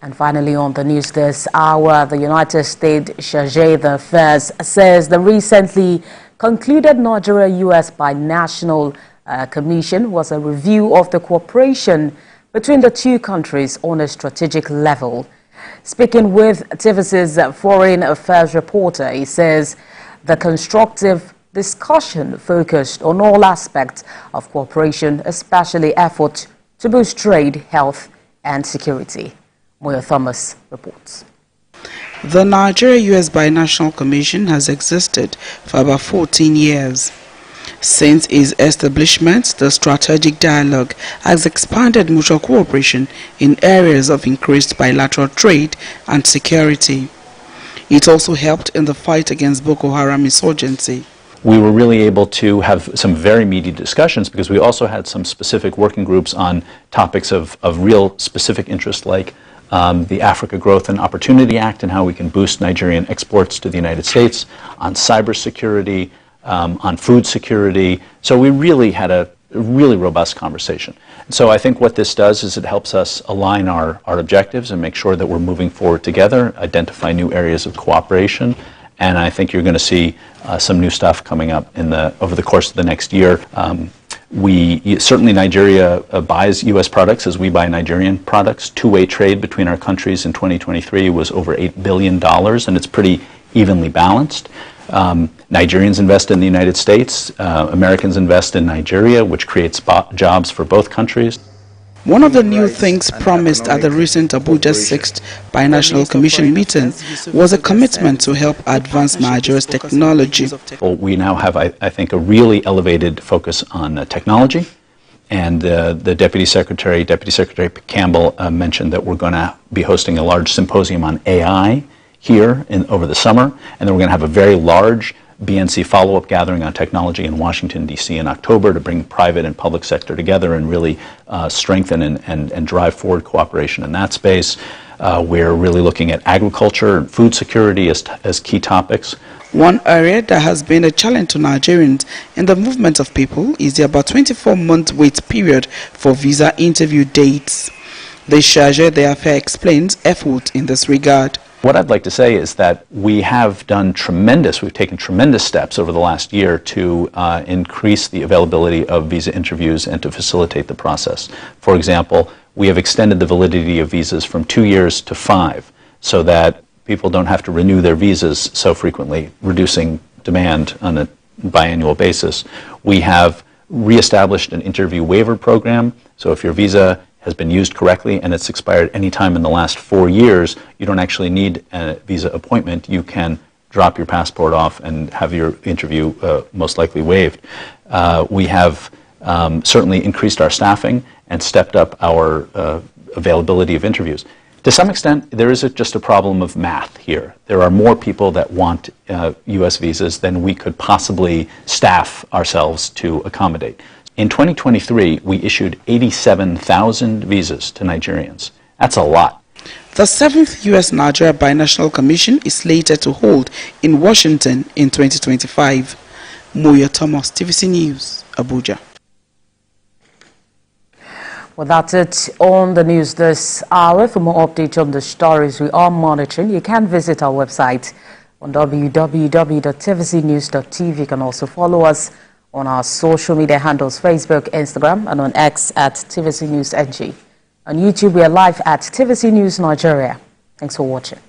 And finally, on the news this hour, the United States Chargé d'Affaires says the recently concluded Nigeria-U.S. Binational Commission was a review of the cooperation between the two countries on a strategic level. Speaking with TVC's Foreign Affairs reporter, he says the constructive discussion focused on all aspects of cooperation, especially efforts to boost trade, health and security. Moya Thomas reports. The Nigeria-U.S. Binational Commission has existed for about 14 years. Since its establishment, the strategic dialogue has expanded mutual cooperation in areas of increased bilateral trade and security. It also helped in the fight against Boko Haram insurgency. We were really able to have some very meaty discussions because we also had some specific working groups on topics of real specific interest, like the Africa Growth and Opportunity Act and how we can boost Nigerian exports to the United States, on cybersecurity, on food security. So we really had a really robust conversation. So I think what this does is it helps us align our objectives and make sure that we're moving forward together, identify new areas of cooperation, and I think you're going to see some new stuff coming up over the course of the next year. Certainly Nigeria buys U.S. products as we buy Nigerian products. Two-way trade between our countries in 2023 was over $8 billion, and it's pretty evenly balanced. Nigerians invest in the United States, Americans invest in Nigeria, which creates jobs for both countries. One of the new things promised at the recent Abuja 6th Binational Commission meeting was a commitment to help advance Nigeria's technology. Well, we now have, I think, a really elevated focus on technology, and the Deputy Secretary Campbell, mentioned that we're going to be hosting a large symposium on AI here over the summer, and then we're going to have a very large BNC follow-up gathering on technology in Washington, D.C. in October to bring private and public sector together and really strengthen and drive forward cooperation in that space. We're really looking at agriculture and food security as key topics. One area that has been a challenge to Nigerians in the movement of people is the about 24-month wait period for visa interview dates. The Chargé d'Affaires explains effort in this regard. What I'd like to say is that we've taken tremendous steps over the last year to increase the availability of visa interviews and to facilitate the process. For example, we have extended the validity of visas from 2 years to 5 so that people don't have to renew their visas so frequently, reducing demand on a biannual basis. We have reestablished an interview waiver program, so if your visa has been used correctly and it's expired any time in the last 4 years, you don't actually need a visa appointment. You can drop your passport off and have your interview most likely waived. We have certainly increased our staffing and stepped up our availability of interviews. To some extent, there is just a problem of math here. There are more people that want U.S. visas than we could possibly staff ourselves to accommodate. In 2023, we issued 87,000 visas to Nigerians. That's a lot. The 7th U.S. Nigeria Binational Commission is slated to hold in Washington in 2025. Moya Thomas, TVC News, Abuja. Well, that's it on the news this hour. For more updates on the stories we are monitoring, you can visit our website on www.tvcnews.tv. You can also follow us on our social media handles, Facebook, Instagram, and on X at TVC News NG. On YouTube, we are live at TVC News Nigeria. Thanks for watching.